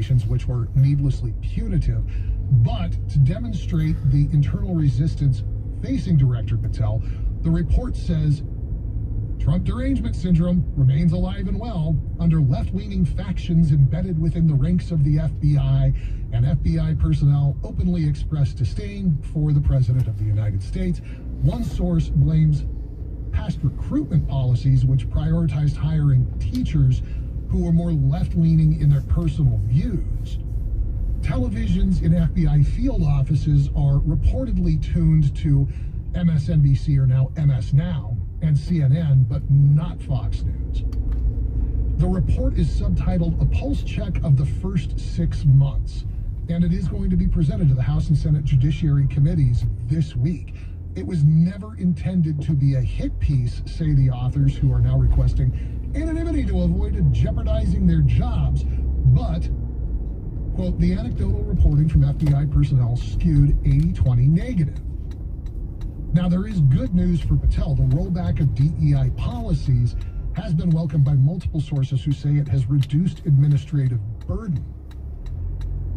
investigations, which were needlessly punitive. But to demonstrate the internal resistance facing Director Patel, the report says Trump derangement syndrome remains alive and well under left-leaning factions embedded within the ranks of the FBI, and FBI personnel openly expressed disdain for the President of the United States. One source blames past recruitment policies, which prioritized hiring teachers who were more left-leaning in their personal views. Televisions in FBI field offices are reportedly tuned to MSNBC, or now MS Now, and CNN, but not Fox News. The report is subtitled "A Pulse Check of the First 6 Months," and it is going to be presented to the House and Senate Judiciary Committees this week. It was never intended to be a hit piece, say the authors, who are now requesting anonymity to avoid jeopardizing their jobs, but, quote, the anecdotal reporting from FBI personnel skewed 80-20 negative. Now, there is good news for Patel. The rollback of DEI policies has been welcomed by multiple sources who say it has reduced administrative burden.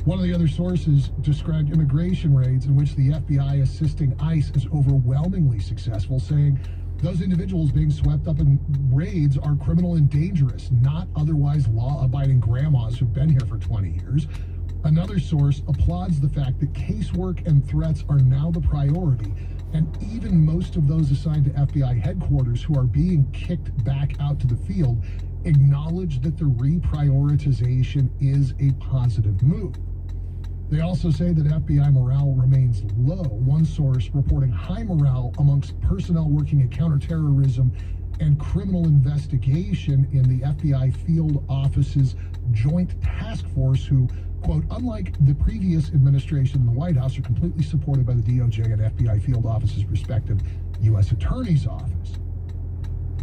One of the other sources described immigration raids in which the FBI assisting ICE is overwhelmingly successful, saying those individuals being swept up in raids are criminal and dangerous, not otherwise law-abiding grandmas who've been here for 20 years. Another source applauds the fact that casework and threats are now the priority, and even most of those assigned to FBI headquarters who are being kicked back out to the field acknowledge that the reprioritization is a positive move. They also say that FBI morale remains low. One source reporting high morale amongst personnel working at counterterrorism and criminal investigation in the FBI field office's Joint Task Force, who, quote, unlike the previous administration in the White House, are completely supported by the DOJ and FBI field office's respective U.S. Attorney's Office.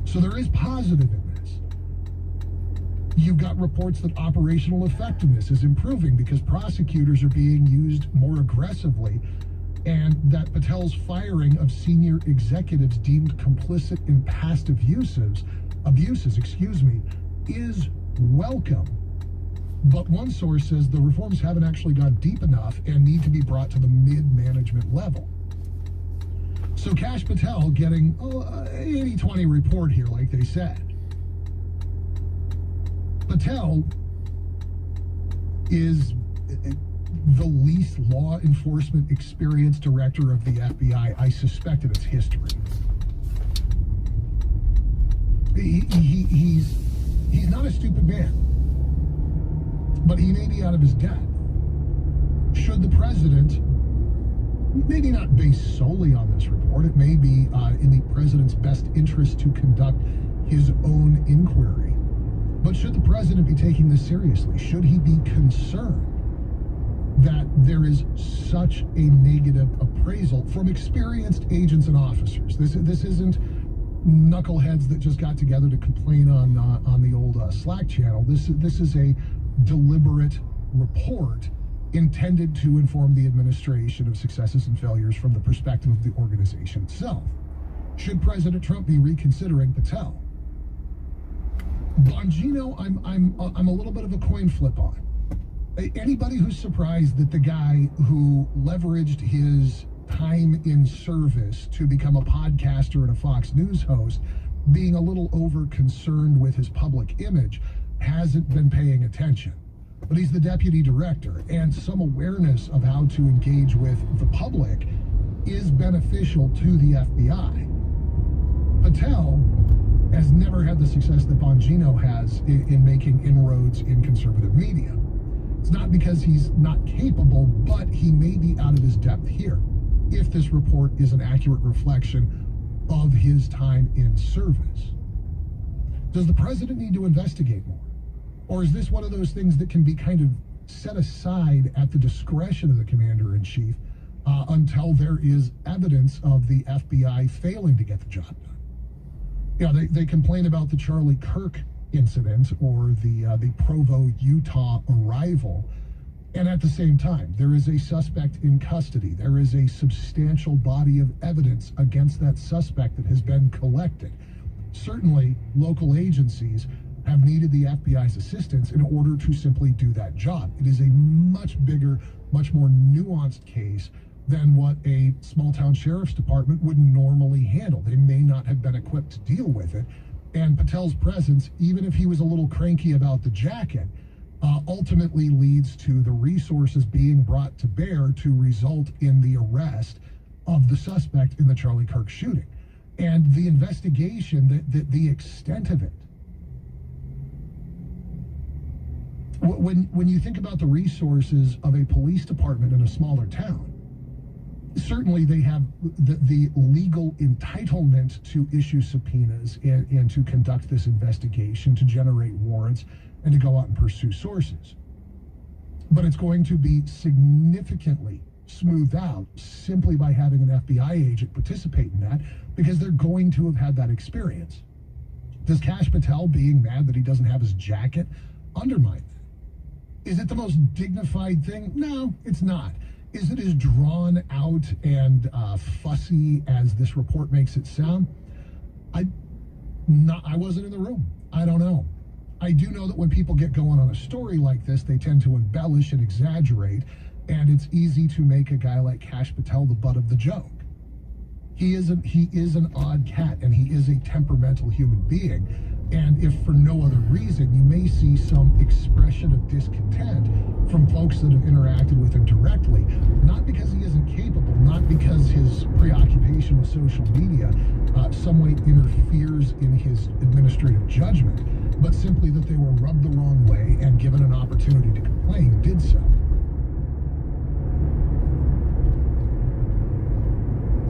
So there is positive in this. You've got reports that operational effectiveness is improving because prosecutors are being used more aggressively, and that Patel's firing of senior executives deemed complicit in past abuses, is welcome. But one source says the reforms haven't actually gone deep enough and need to be brought to the mid-management level. So Kash Patel getting 80-20 report here, like they said. Patel is the least law enforcement experienced director of the FBI, I suspect, in its history. He's not a stupid man, but he may be out of his depth. Should the president, maybe not based solely on this report, it may be in the president's best interest to conduct his own inquiry, but should the president be taking this seriously? Should he be concerned that there is such a negative appraisal from experienced agents and officers? This isn't knuckleheads that just got together to complain on the old Slack channel. This is a deliberate report intended to inform the administration of successes and failures from the perspective of the organization itself. Should President Trump be reconsidering Patel? Bongino, I'm a little bit of a coin flip on. Anybody who's surprised that the guy who leveraged his time in service to become a podcaster and a Fox News host, being a little over concerned with his public image, hasn't been paying attention. But he's the deputy director, and some awareness of how to engage with the public is beneficial to the FBI. Patel has never had the success that Bongino has in making inroads in conservative media. It's not because he's not capable, but he may be out of his depth here, if this report is an accurate reflection of his time in service. Does the president need to investigate more? Or is this one of those things that can be kind of set aside at the discretion of the commander-in-chief until there is evidence of the FBI failing to get the job done? Yeah, they complain about the Charlie Kirk incident or the Provo, Utah arrival, and at the same time, there is a suspect in custody. There is a substantial body of evidence against that suspect that has been collected. Certainly, local agencies have needed the FBI's assistance in order to simply do that job. It is a much bigger, much more nuanced case than what a small town sheriff's department would normally handle. They may not have been equipped to deal with it. And Patel's presence, even if he was a little cranky about the jacket, ultimately leads to the resources being brought to bear to result in the arrest of the suspect in the Charlie Kirk shooting. And the investigation, the extent of it. When you think about the resources of a police department in a smaller town, certainly they have the legal entitlement to issue subpoenas and to conduct this investigation, to generate warrants, and to go out and pursue sources. But it's going to be significantly smoothed out simply by having an FBI agent participate in that, because they're going to have had that experience. Does Kash Patel being mad that he doesn't have his jacket undermine that? Is it the most dignified thing? No, it's not. Is it as drawn out and fussy as this report makes it sound? I wasn't in the room. I don't know. I do know that when people get going on a story like this, they tend to embellish and exaggerate, and it's easy to make a guy like Kash Patel the butt of the joke. He is an odd cat, and he is a temperamental human being. And if for no other reason, you may see some expression of discontent from folks that have interacted with him directly, not because he isn't capable, not because his preoccupation with social media some way interferes in his administrative judgment, but simply that they were rubbed the wrong way and given an opportunity to complain, did so.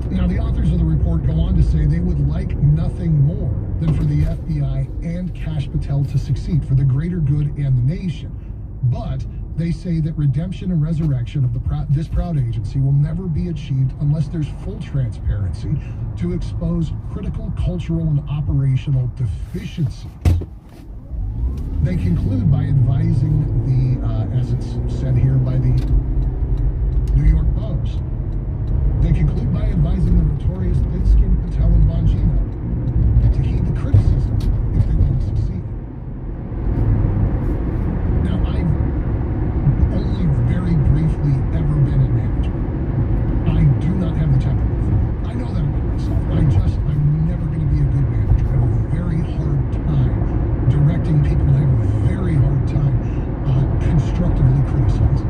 Now, the authors of the report go on to say they would like nothing more than for the FBI and Kash Patel to succeed for the greater good and the nation. But they say that redemption and resurrection of this proud agency will never be achieved unless there's full transparency to expose critical cultural and operational deficiencies. They conclude by advising the, as it's said here by the New York Post, they conclude by advising the notorious thin-skinned Patel and Bongino to heed the criticism if they want to succeed. Now, I've only very briefly ever been in management. I do not have the temperament for it. I know that about myself. I'm never going to be a good manager. I have a very hard time directing people. I have a very hard time constructively criticizing.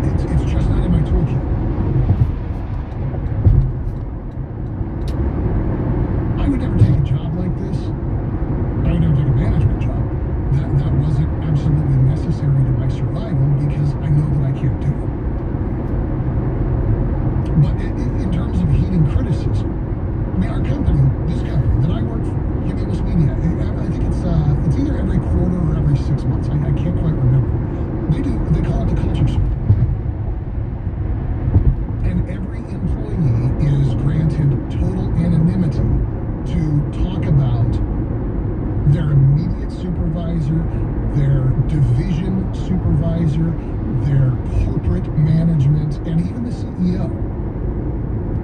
It's just not in my toolkit. I would never take a job like this. I would never take a management job that wasn't absolutely necessary to my survival, because I know that I can't do it. But in terms of heeding criticism, I mean, our company, this company that I work for, Cumulus Media, I think it's either every quarter or every 6 months. I can't quite remember. They call it the culture survey. And every employee is granted total anonymity to talk about their immediate supervisor, their division supervisor, their corporate management, and even the CEO.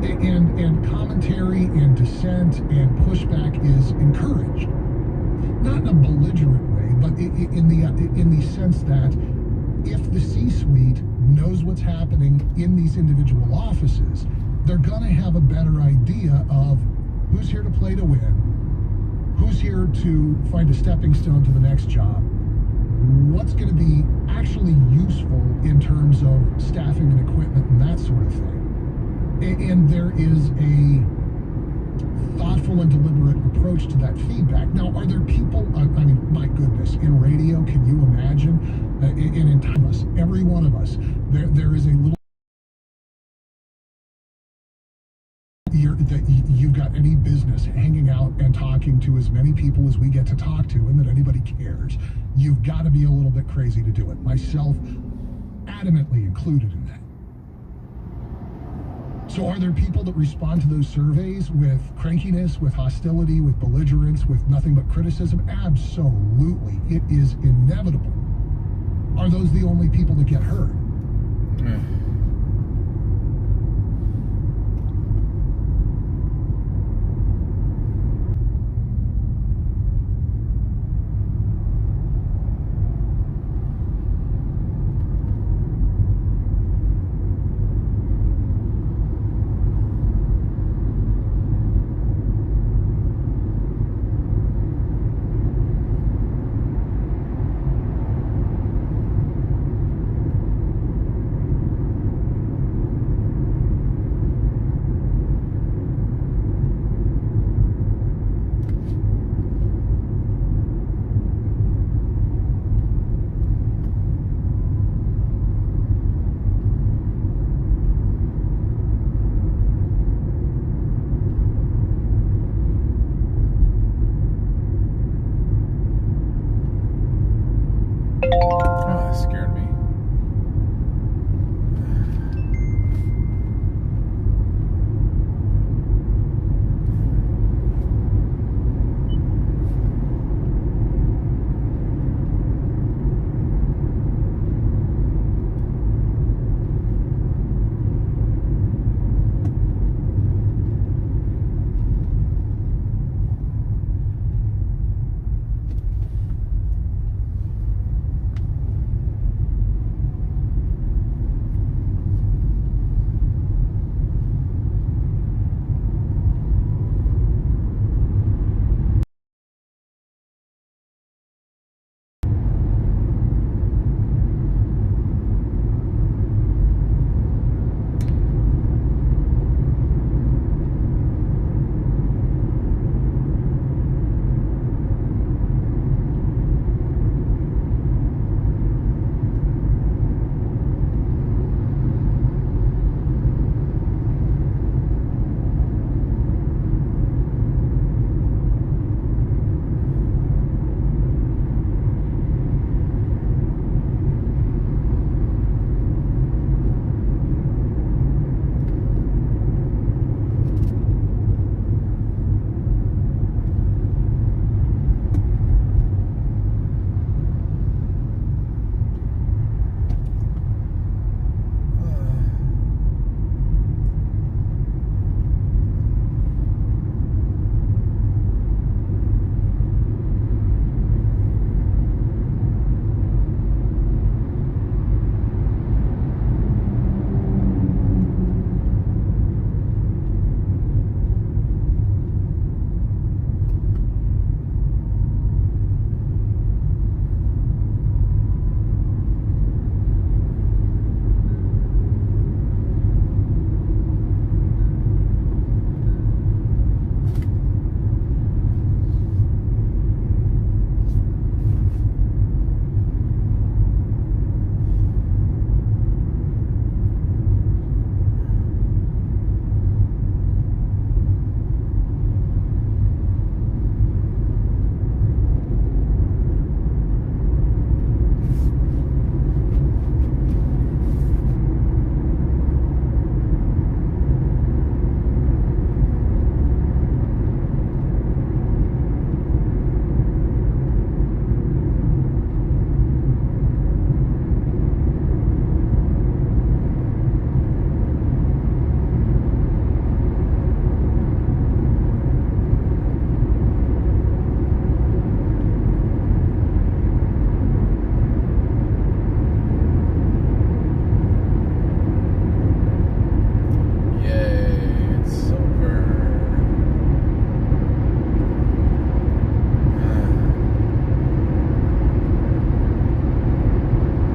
And commentary and dissent and pushback is encouraged. Not in a belligerent way, but in the sense that if the C-suite knows what's happening in these individual offices, they're going to have a better idea of who's here to play to win, who's here to find a stepping stone to the next job, what's going to be actually useful in terms of staffing and equipment and that sort of thing. And there is a thoughtful and deliberate approach to that feedback. Now, are there people, I mean, my goodness, in radio, can you imagine? In time, every one of us, there is a little that you've got any business hanging out and talking to as many people as we get to talk to, and that anybody cares. You've got to be a little bit crazy to do it. Myself, adamantly included in that. So are there people that respond to those surveys with crankiness, with hostility, with belligerence, with nothing but criticism? Absolutely. It is inevitable. Are those the only people that get hurt? That scared me.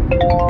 You